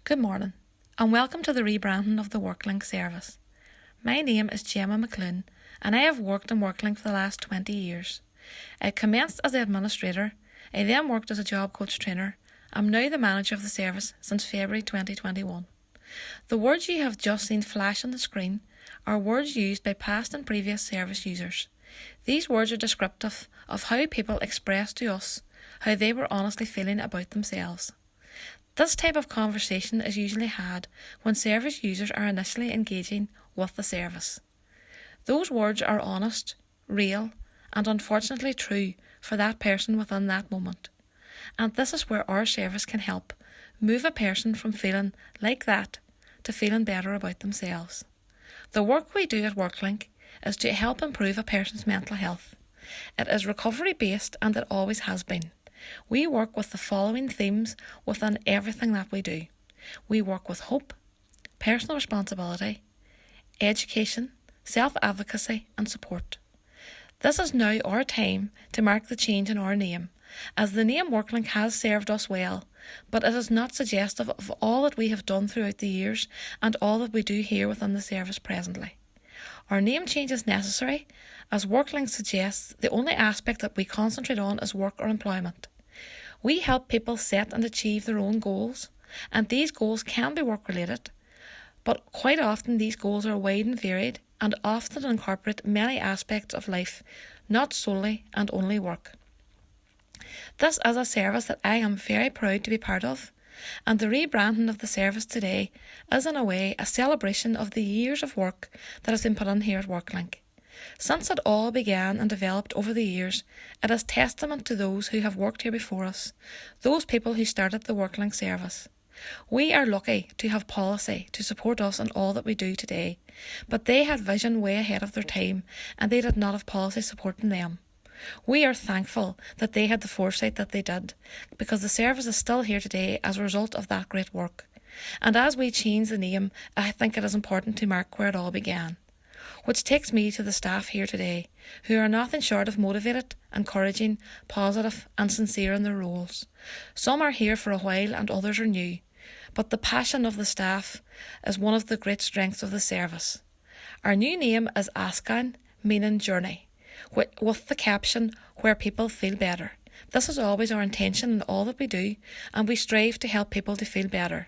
Good morning, and welcome to the rebranding of the WorkLink service. My name is Gemma McClune, and I have worked in WorkLink for the last 20 years. I commenced as the administrator, I then worked as a job coach trainer. I'm now the manager of the service since February 2021. The words you have just seen flash on the screen are words used by past and previous service users. These words are descriptive of how people expressed to us how they were honestly feeling about themselves. This type of conversation is usually had when service users are initially engaging with the service. Those words are honest, real, and unfortunately true for that person within that moment. And this is where our service can help move a person from feeling like that to feeling better about themselves. The work we do at WorkLink is to help improve a person's mental health. It is recovery based, and it always has been. We work with the following themes within everything that we do. We work with hope, personal responsibility, education, self-advocacy and support. This is now our time to mark the change in our name, as the name WorkLink has served us well, but it is not suggestive of all that we have done throughout the years and all that we do here within the service presently. Our name change is necessary, as WorkLink suggests the only aspect that we concentrate on is work or employment. We help people set and achieve their own goals, and these goals can be work-related, but quite often these goals are wide and varied and often incorporate many aspects of life, not solely and only work. This is a service that I am very proud to be part of, and the rebranding of the service today is in a way a celebration of the years of work that has been put in here at WorkLink. Since it all began and developed over the years, it is testament to those who have worked here before us, those people who started the WorkLink service. We are lucky to have policy to support us in all that we do today, but they had vision way ahead of their time and they did not have policy supporting them. We are thankful that they had the foresight that they did, because the service is still here today as a result of that great work. And as we change the name, I think it is important to mark where it all began. Which takes me to the staff here today, who are nothing short of motivated, encouraging, positive and sincere in their roles. Some are here for a while and others are new, but the passion of the staff is one of the great strengths of the service. Our new name is Ascain, meaning journey, with the caption, where people feel better. This is always our intention in all that we do, and we strive to help people to feel better.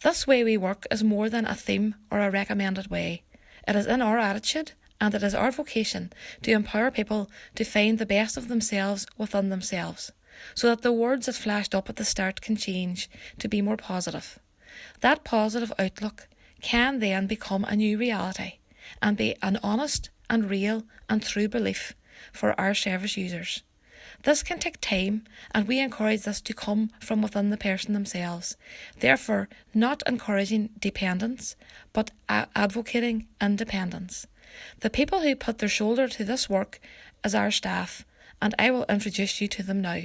This way we work is more than a theme or a recommended way. It is in our attitude, and it is our vocation to empower people to find the best of themselves within themselves, so that the words that flashed up at the start can change to be more positive. That positive outlook can then become a new reality and be an honest and real and true belief for our service users. This can take time, and we encourage this to come from within the person themselves, therefore not encouraging dependence, but advocating independence. The people who put their shoulder to this work is our staff, and I will introduce you to them now.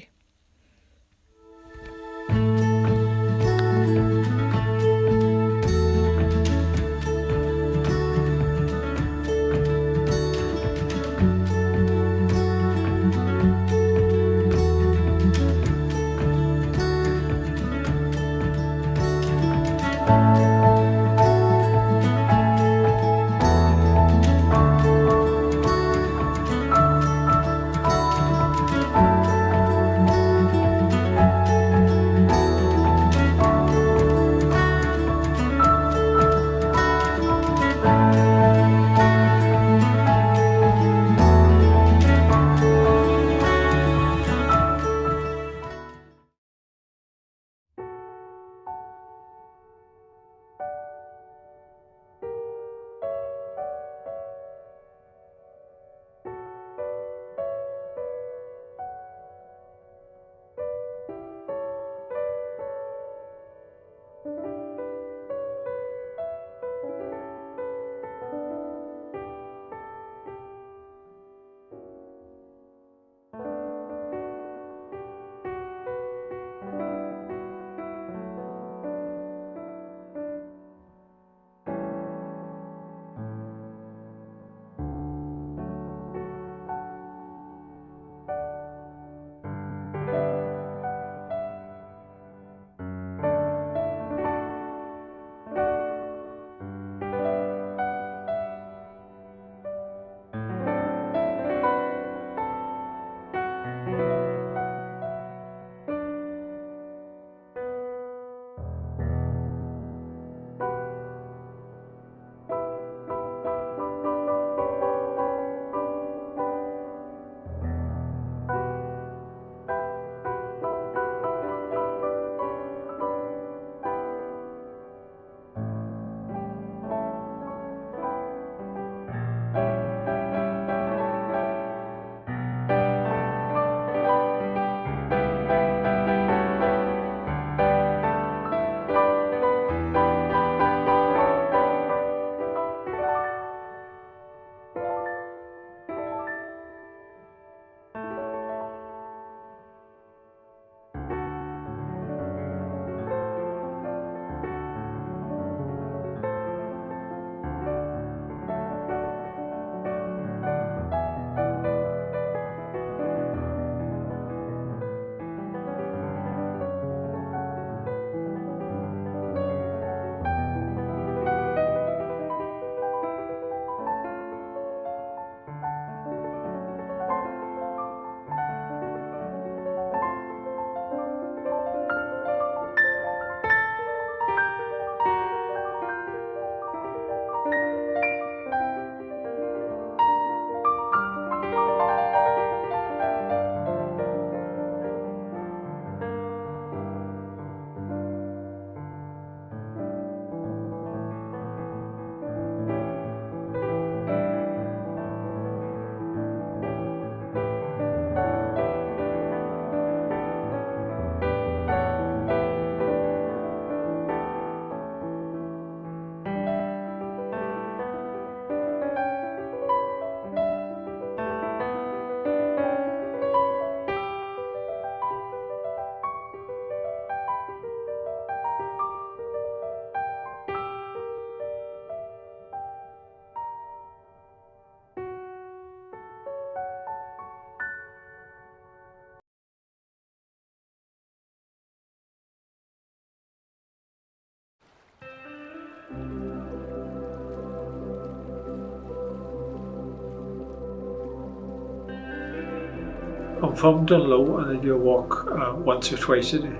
come from Dunlow and I do a walk once or twice a day.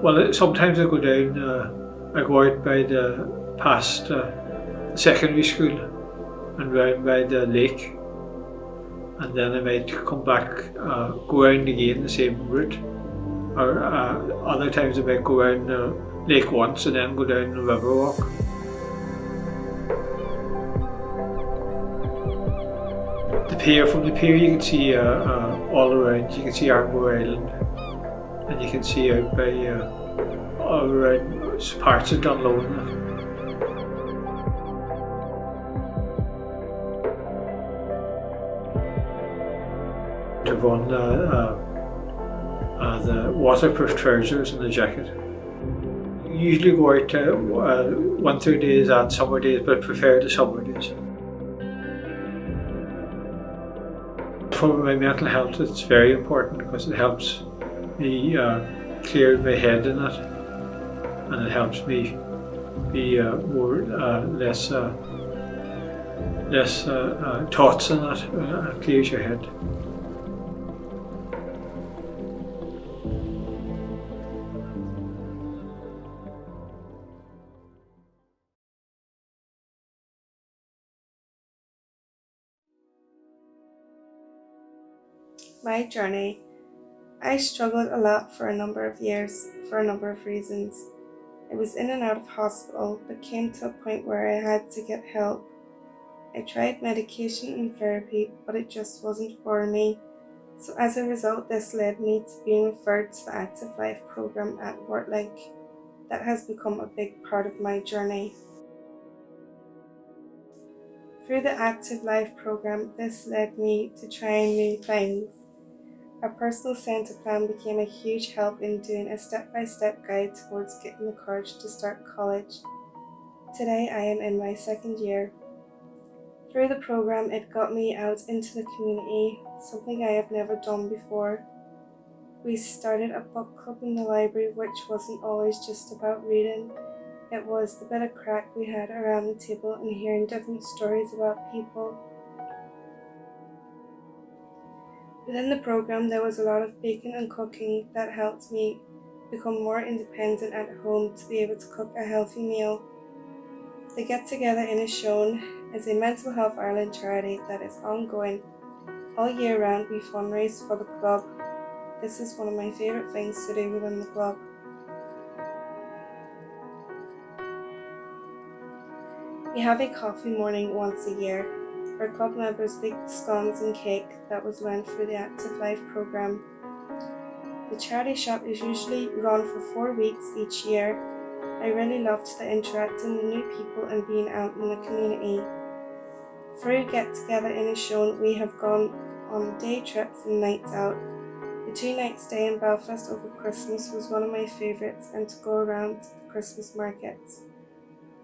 Well, sometimes I go down, I go out by the past secondary school and round by the lake, and then I might come back, go around again the same route, or other times I might go around the lake once and then go down the river walk. The pier, from the pier you can see all around, you can see Armor Island, and you can see out by all around parts of Dunlow and that. I've on the waterproof trousers and the jacket. Usually go out one third days and summer days, but I prefer the summer days. For my mental health, it's very important because it helps me clear my head in it, and it helps me be less thoughts in it. It clears your head. My journey. I struggled a lot for a number of years, for a number of reasons. I was in and out of hospital, but came to a point where I had to get help. I tried medication and therapy, but it just wasn't for me. So as a result, this led me to being referred to the Active Life program at Wortlink. That has become a big part of my journey. Through the Active Life program, this led me to trying new things. A personal centre plan became a huge help in doing a step-by-step guide towards getting the courage to start college. Today I am in my second year. Through the program, it got me out into the community, something I have never done before. We started a book club in the library, which wasn't always just about reading. It was the bit of crack we had around the table and hearing different stories about people. Within the program, there was a lot of baking and cooking that helped me become more independent at home to be able to cook a healthy meal. The Get Together in Ascain is a Mental Health Ireland charity that is ongoing. All year round we fundraise for the club. This is one of my favourite things to do within the club. We have a coffee morning once a year. Our club members bake scones and cake that was learned through the Active Life program. The charity shop is usually run for 4 weeks each year. I really loved the interacting with new people and being out in the community. Through Get Together in Ascain, we have gone on day trips and nights out. The 2-night stay in Belfast over Christmas was one of my favourites, and to go around the Christmas markets.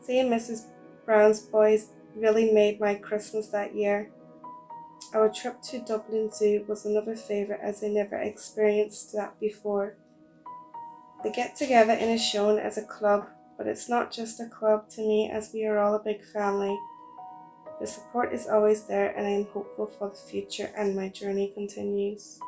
Seeing Mrs. Brown's boys really made my Christmas that year. Our trip to Dublin Zoo was another favourite, as I never experienced that before. The Get Together in Ascain as a club, but it's not just a club to me, as we are all a big family. The support is always there, and I am hopeful for the future, and my journey continues.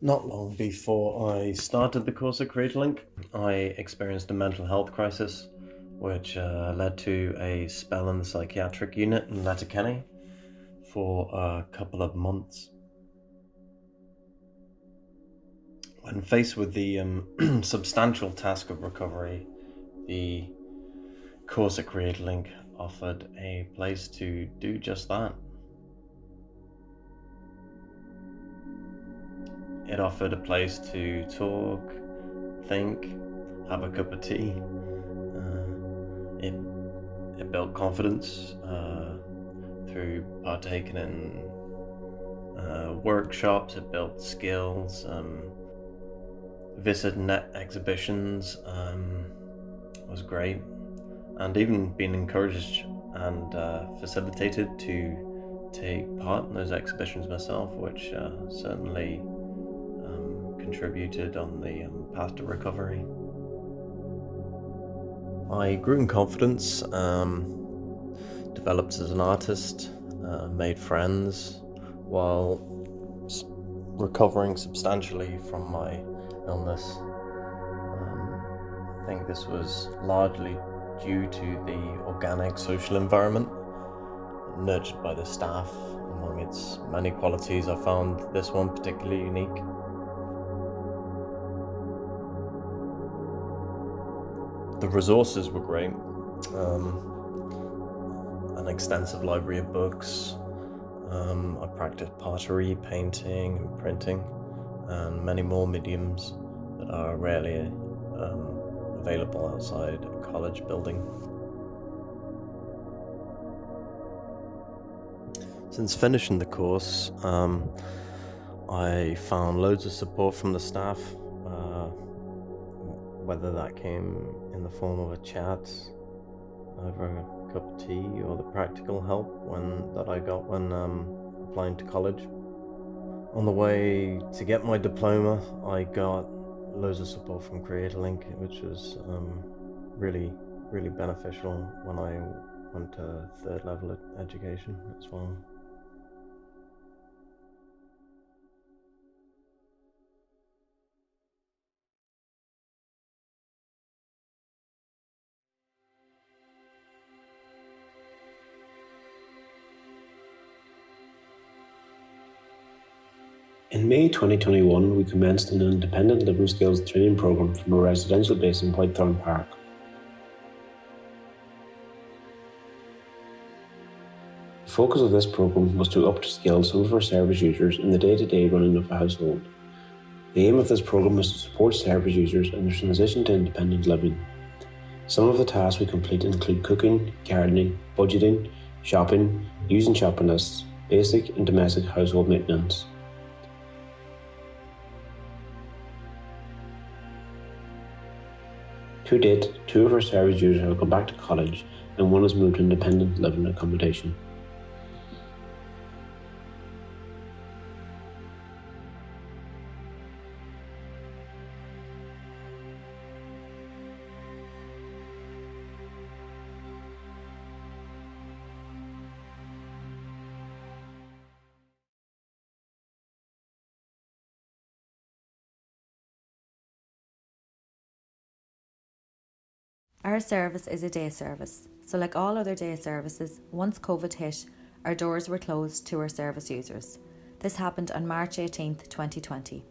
Not long before I started the course at CreateLink, I experienced a mental health crisis, which led to a spell in the psychiatric unit in Letterkenny for a couple of months. When faced with the substantial task of recovery, the course at CreateLink offered a place to do just that. It offered a place to talk, think, have a cup of tea. It built confidence through partaking in workshops. It built skills. Visiting exhibitions was great, and even been encouraged and facilitated to take part in those exhibitions myself, which certainly contributed on the path to recovery. I grew in confidence, developed as an artist, made friends while recovering substantially from my illness. I think this was largely due to the organic social environment nurtured by the staff. Among its many qualities, I found this one particularly unique. The resources were great. An extensive library of books. I practiced pottery, painting, and printing, and many more mediums that are rarely available outside a college building. Since finishing the course, I found loads of support from the staff, whether that came in the form of a chat over a cup of tea or the practical help that I got when applying to college. On the way to get my diploma, I got loads of support from CreatorLink, which was really, really beneficial when I went to third level education as well. In May 2021, we commenced an independent living skills training programme from a residential base in Whitethorn Park. The focus of this programme was to upskill some of our service users in the day-to-day running of a household. The aim of this programme was to support service users in their transition to independent living. Some of the tasks we complete include cooking, gardening, budgeting, shopping, using shopping lists, basic and domestic household maintenance. To date, 2 of our service users have gone back to college and 1 has moved to independent living accommodation. Our service is a day service, so like all other day services, once COVID hit, our doors were closed to our service users. This happened on March 18th, 2020.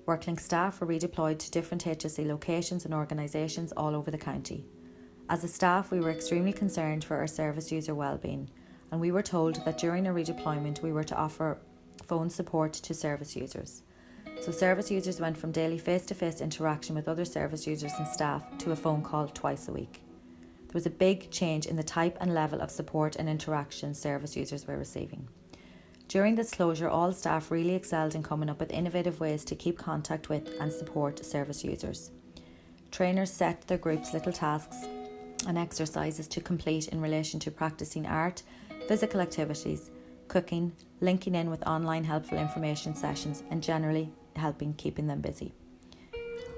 WorkLink staff were redeployed to different HSE locations and organisations all over the county. As a staff, we were extremely concerned for our service user wellbeing, and we were told that during our redeployment we were to offer phone support to service users. So service users went from daily face-to-face interaction with other service users and staff to a phone call twice a week. There was a big change in the type and level of support and interaction service users were receiving. During this closure, all staff really excelled in coming up with innovative ways to keep contact with and support service users. Trainers set their groups little tasks and exercises to complete in relation to practicing art, physical activities, cooking, linking in with online helpful information sessions and generally helping keeping them busy.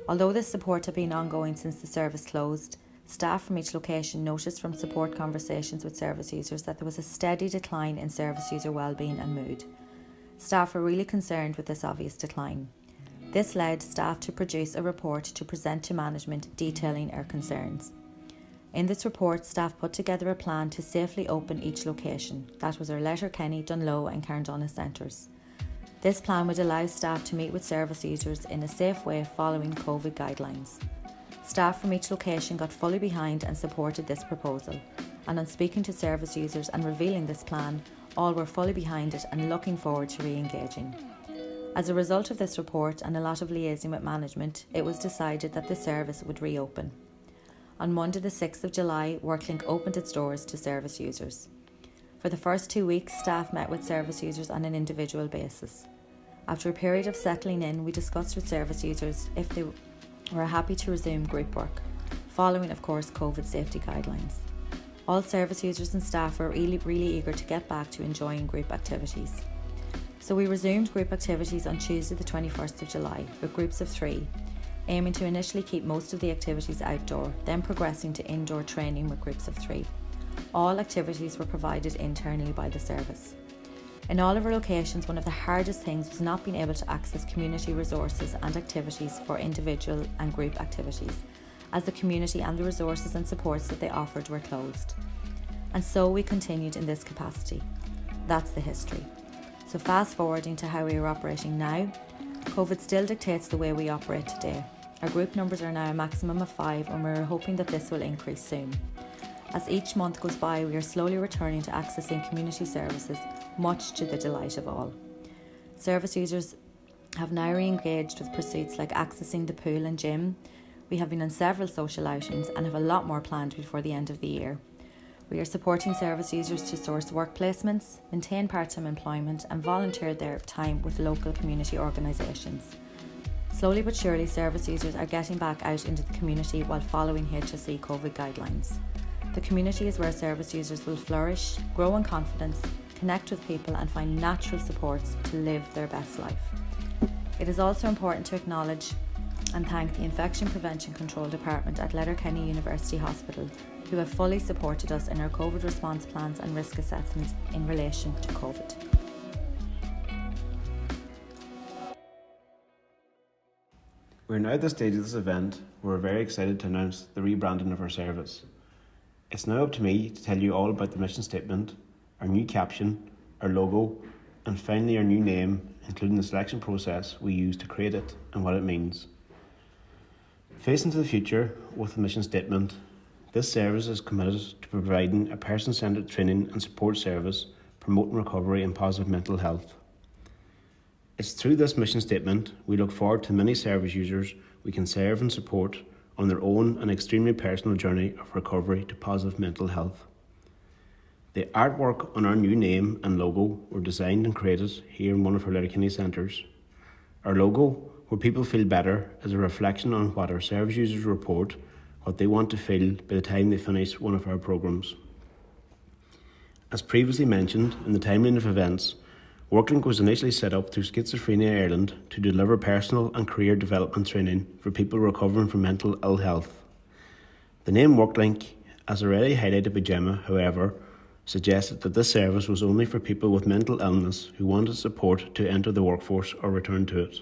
Although this support had been ongoing since the service closed, staff from each location noticed from support conversations with service users that there was a steady decline in service user wellbeing and mood. Staff were really concerned with this obvious decline. This led staff to produce a report to present to management detailing our concerns. In this report, staff put together a plan to safely open each location. That was our Letterkenny, Dunloe and Carndonagh centres. This plan would allow staff to meet with service users in a safe way following COVID guidelines. Staff from each location got fully behind and supported this proposal, and on speaking to service users and revealing this plan, all were fully behind it and looking forward to re-engaging. As a result of this report and a lot of liaising with management, it was decided that the service would reopen. On Monday the 6th of July, WorkLink opened its doors to service users. For the first 2 weeks, staff met with service users on an individual basis. After a period of settling in, we discussed with service users if they were happy to resume group work, following, of course, COVID safety guidelines. All service users and staff were really eager to get back to enjoying group activities. So we resumed group activities on Tuesday the 21st of July with groups of 3, aiming to initially keep most of the activities outdoor, then progressing to indoor training with groups of 3. All activities were provided internally by the service. In all of our locations, one of the hardest things was not being able to access community resources and activities for individual and group activities, as the community and the resources and supports that they offered were closed. And so we continued in this capacity. That's the history. So fast forwarding to how we are operating now, COVID still dictates the way we operate today. Our group numbers are now a maximum of 5 and we're hoping that this will increase soon. As each month goes by, we are slowly returning to accessing community services, much to the delight of all. Service users have now re-engaged with pursuits like accessing the pool and gym. We have been on several social outings and have a lot more planned before the end of the year. We are supporting service users to source work placements, maintain part-time employment and volunteer their time with local community organisations. Slowly but surely, service users are getting back out into the community while following HSE COVID guidelines. The community is where service users will flourish, grow in confidence, connect with people and find natural supports to live their best life. It is also important to acknowledge and thank the Infection Prevention Control Department at Letterkenny University Hospital, who have fully supported us in our COVID response plans and risk assessments in relation to COVID. We're now at the stage of this event where we're very excited to announce the rebranding of our service. It's now up to me to tell you all about the mission statement, our new caption, our logo, and finally our new name, including the selection process we used to create it and what it means. Facing to the future with the mission statement, this service is committed to providing a person-centred training and support service promoting recovery and positive mental health. It's through this mission statement we look forward to many service users we can serve and support on their own and extremely personal journey of recovery to positive mental health. The artwork on our new name and logo were designed and created here in one of our Letterkenny centres. Our logo, where people feel better, is a reflection on what our service users report, what they want to feel by the time they finish one of our programmes. As previously mentioned in the timeline of events, WorkLink was initially set up through Schizophrenia Ireland to deliver personal and career development training for people recovering from mental ill health. The name WorkLink, as already highlighted by Gemma, however, suggested that this service was only for people with mental illness who wanted support to enter the workforce or return to it.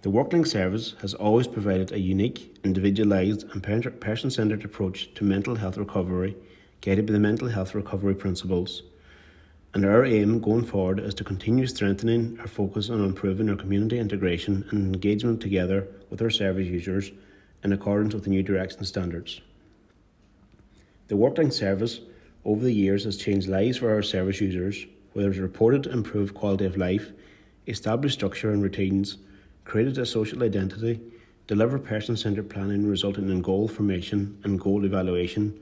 The WorkLink service has always provided a unique, individualised and person-centred approach to mental health recovery, guided by the mental health recovery principles. And our aim going forward is to continue strengthening our focus on improving our community integration and engagement together with our service users in accordance with the new direction standards. The WorkLink service over the years has changed lives for our service users, where there is reported improved quality of life, established structure and routines, created a social identity, delivered person-centred planning resulting in goal formation and goal evaluation,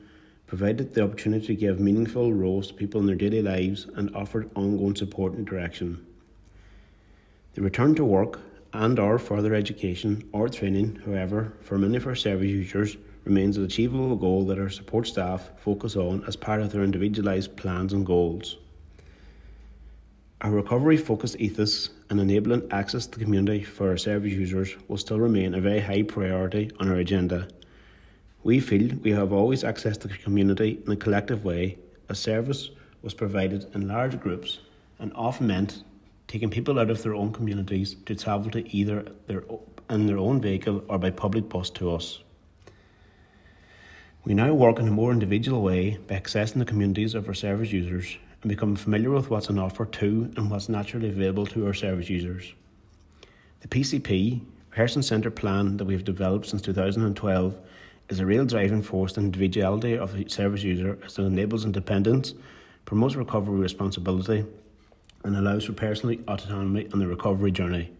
provided the opportunity to give meaningful roles to people in their daily lives and offered ongoing support and direction. The return to work and or further education or training, however, for many of our service users remains an achievable goal that our support staff focus on as part of their individualised plans and goals. Our recovery-focused ethos and enabling access to the community for our service users will still remain a very high priority on our agenda. We feel we have always accessed the community in a collective way, as service was provided in large groups and often meant taking people out of their own communities to travel to either in their own vehicle or by public bus to us. We now work in a more individual way by accessing the communities of our service users and become familiar with what's on offer to and what's naturally available to our service users. The PCP, Person-Centred Plan, that we have developed since 2012 is a real driving force in the individuality of the service user, as it enables independence, promotes recovery responsibility and allows for personal autonomy on the recovery journey.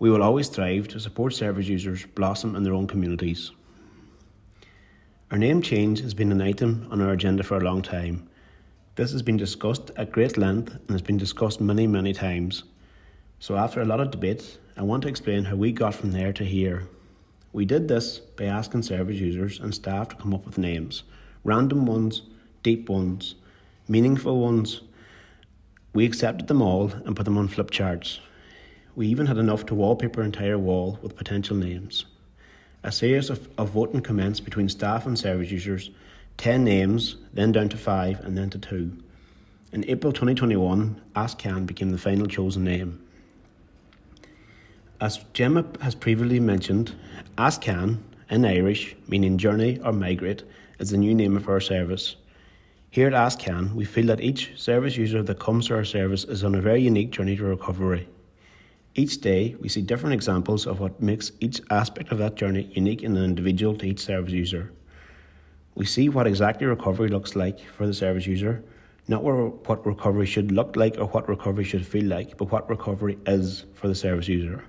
We will always strive to support service users blossom in their own communities. Our name change has been an item on our agenda for a long time. This has been discussed at great length and has been discussed many times. So after a lot of debate, I want to explain how we got from there to here. We did this by asking service users and staff to come up with names, random ones, deep ones, meaningful ones. We accepted them all and put them on flip charts. We even had enough to wallpaper an entire wall with potential names. A series of voting commenced between staff and service users, 10 names, then down to 5 and then to 2. In April 2021, Ascain became the final chosen name. As Gemma has previously mentioned, Ascain, in Irish, meaning journey or migrate, is the new name of our service. Here at Ascain, we feel that each service user that comes to our service is on a very unique journey to recovery. Each day, we see different examples of what makes each aspect of that journey unique and individual to each service user. We see what exactly recovery looks like for the service user, not what recovery should look like or what recovery should feel like, but what recovery is for the service user.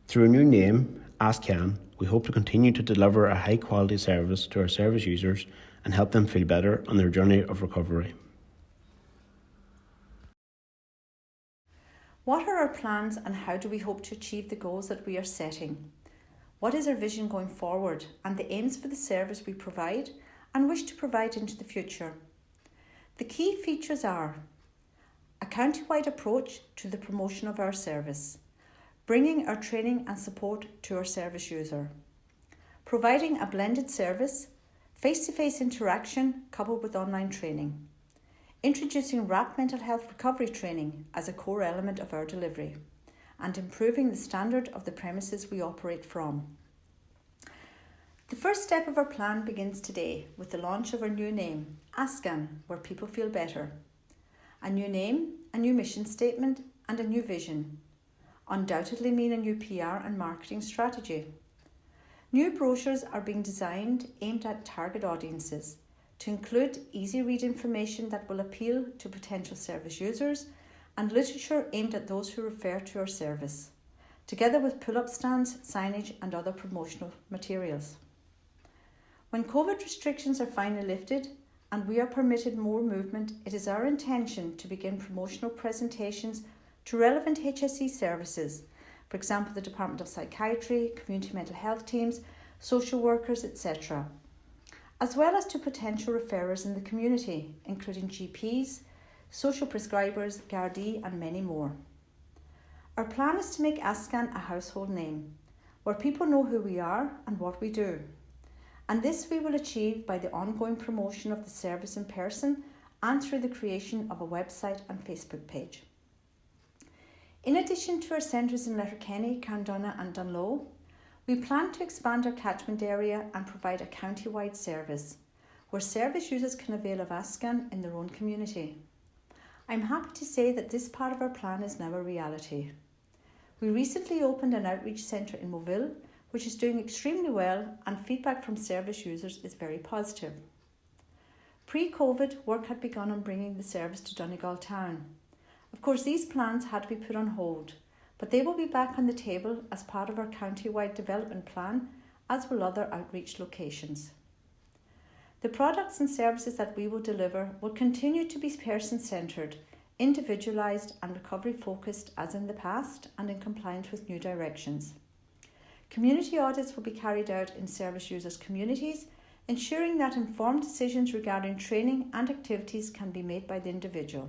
Through a new name, Ascain, we hope to continue to deliver a high quality service to our service users and help them feel better on their journey of recovery. What are our plans and how do we hope to achieve the goals that we are setting? What is our vision going forward and the aims for the service we provide and wish to provide into the future? The key features are a county-wide approach to the promotion of our service, bringing our training and support to our service user, providing a blended service, face-to-face interaction coupled with online training, introducing RAP mental health recovery training as a core element of our delivery, and improving the standard of the premises we operate from. The first step of our plan begins today with the launch of our new name, Ascain, where people feel better. A new name, a new mission statement, and a new vision undoubtedly mean a new PR and marketing strategy. New brochures are being designed aimed at target audiences to include easy read information that will appeal to potential service users and literature aimed at those who refer to our service, together with pull-up stands, signage and other promotional materials. When COVID restrictions are finally lifted and we are permitted more movement, it is our intention to begin promotional presentations to relevant HSE services, for example the Department of Psychiatry, community mental health teams, social workers, etc., as well as to potential referrers in the community, including GPs, social prescribers, Gardaí and many more. Our plan is to make Ascain a household name, where people know who we are and what we do. And this we will achieve by the ongoing promotion of the service in person and through the creation of a website and Facebook page. In addition to our centres in Letterkenny, Carndonagh and Dunloe, we plan to expand our catchment area and provide a county-wide service, where service users can avail of Ascain in their own community. I'm happy to say that this part of our plan is now a reality. We recently opened an outreach centre in Moville, which is doing extremely well, and feedback from service users is very positive. Pre-COVID, work had begun on bringing the service to Donegal town. Of course, these plans had to be put on hold, but they will be back on the table as part of our county-wide development plan, as will other outreach locations. The products and services that we will deliver will continue to be person-centred, individualised and recovery-focused as in the past and in compliance with new directions. Community audits will be carried out in service users' communities, ensuring that informed decisions regarding training and activities can be made by the individual.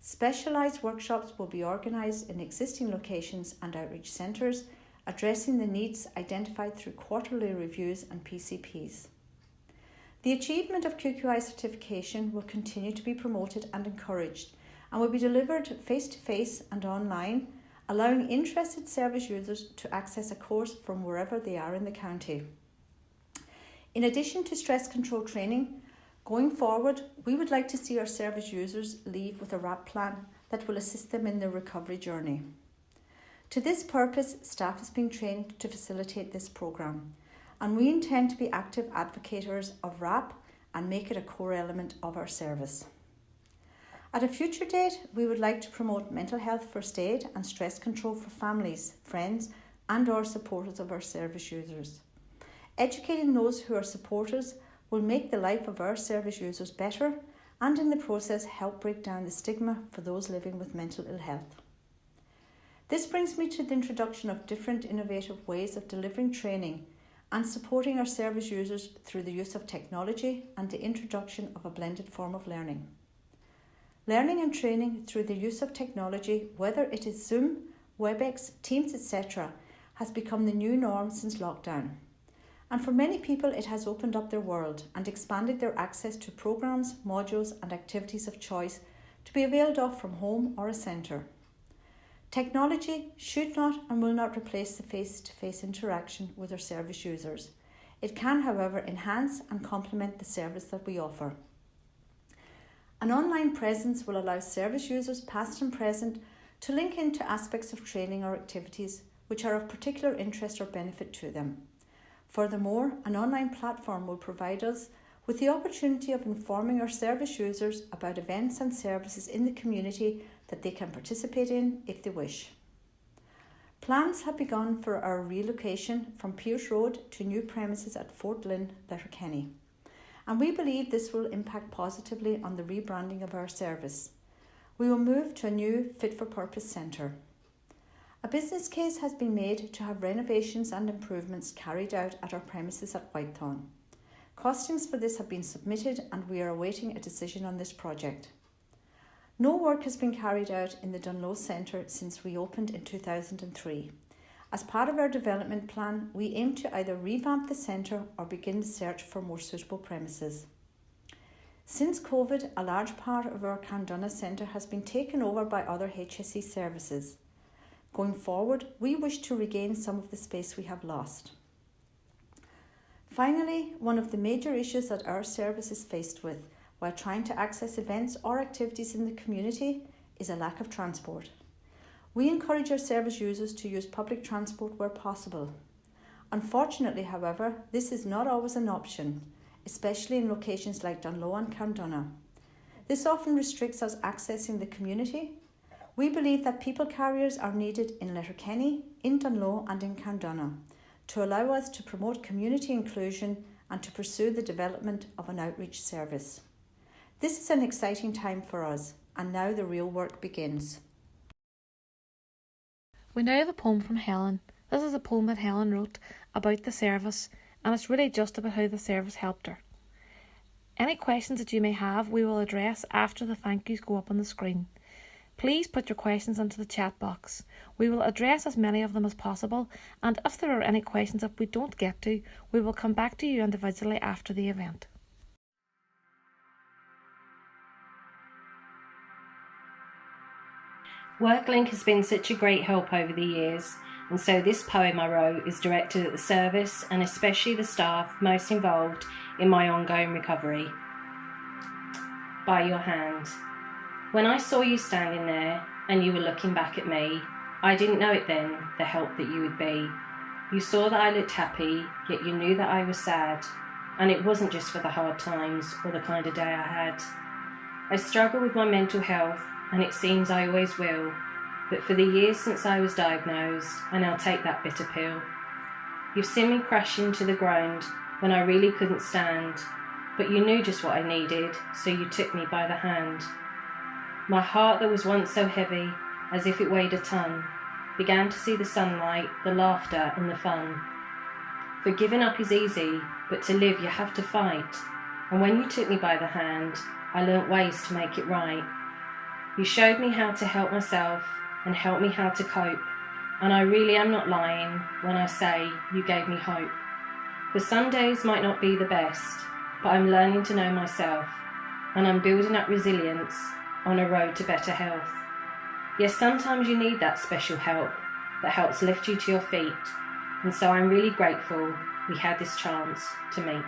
Specialised workshops will be organised in existing locations and outreach centres, addressing the needs identified through quarterly reviews and PCPs. The achievement of QQI certification will continue to be promoted and encouraged and will be delivered face-to-face and online, allowing interested service users to access a course from wherever they are in the county. In addition to stress control training, going forward, we would like to see our service users leave with a RAP plan that will assist them in their recovery journey. To this purpose, staff is being trained to facilitate this programme, and we intend to be active advocates of RAP and make it a core element of our service. At a future date, we would like to promote mental health first aid and stress control for families, friends and/or supporters of our service users. Educating those who are supporters will make the life of our service users better and in the process help break down the stigma for those living with mental ill health. This brings me to the introduction of different innovative ways of delivering training and supporting our service users through the use of technology and the introduction of a blended form of learning. Learning and training through the use of technology, whether it is Zoom, WebEx, Teams, etc., has become the new norm since lockdown. And for many people, it has opened up their world and expanded their access to programs, modules and activities of choice to be availed of from home or a centre. Technology should not and will not replace the face-to-face interaction with our service users. It can, however, enhance and complement the service that we offer. An online presence will allow service users, past and present, to link into aspects of training or activities which are of particular interest or benefit to them. Furthermore, an online platform will provide us with the opportunity of informing our service users about events and services in the community that they can participate in if they wish. Plans have begun for our relocation from Pierce Road to new premises at Fort Lynn, Letterkenny, and we believe this will impact positively on the rebranding of our service. We will move to a new fit-for-purpose centre. A business case has been made to have renovations and improvements carried out at our premises at Whitethorn. Costings for this have been submitted and we are awaiting a decision on this project. No work has been carried out in the Dunloe Centre since we opened in 2003. As part of our development plan, we aim to either revamp the centre or begin the search for more suitable premises. Since COVID, a large part of our Candunna Centre has been taken over by other HSE services. Going forward, we wish to regain some of the space we have lost. Finally, one of the major issues that our service is faced with while trying to access events or activities in the community is a lack of transport. We encourage our service users to use public transport where possible. Unfortunately, however, this is not always an option, especially in locations like Dunloe and Candunna. This often restricts us accessing the community. We believe that people carriers are needed in Letterkenny, in Dunloe and in Candunna to allow us to promote community inclusion and to pursue the development of an outreach service. This is an exciting time for us, and now the real work begins. We now have a poem from Helen. This is a poem that Helen wrote about the service, and it's really just about how the service helped her. Any questions that you may have, we will address after the thank yous go up on the screen. Please put your questions into the chat box. We will address as many of them as possible, and if there are any questions that we don't get to, we will come back to you individually after the event. WorkLink has been such a great help over the years, and so this poem I wrote is directed at the service and especially the staff most involved in my ongoing recovery. By your hand. When I saw you standing there and you were looking back at me, I didn't know it then, the help that you would be. You saw that I looked happy, yet you knew that I was sad, and it wasn't just for the hard times or the kind of day I had. I struggle with my mental health, and it seems I always will, but for the years since I was diagnosed, I now take that bitter pill. You've seen me crashing to the ground when I really couldn't stand, but you knew just what I needed, so you took me by the hand. My heart that was once so heavy, as if it weighed a ton, began to see the sunlight, the laughter and the fun. For giving up is easy, but to live you have to fight, and when you took me by the hand, I learnt ways to make it right. You showed me how to help myself and helped me how to cope, and I really am not lying when I say you gave me hope. For some days might not be the best, but I'm learning to know myself, and I'm building up resilience on a road to better health. Yes, sometimes you need that special help that helps lift you to your feet, and so I'm really grateful we had this chance to meet.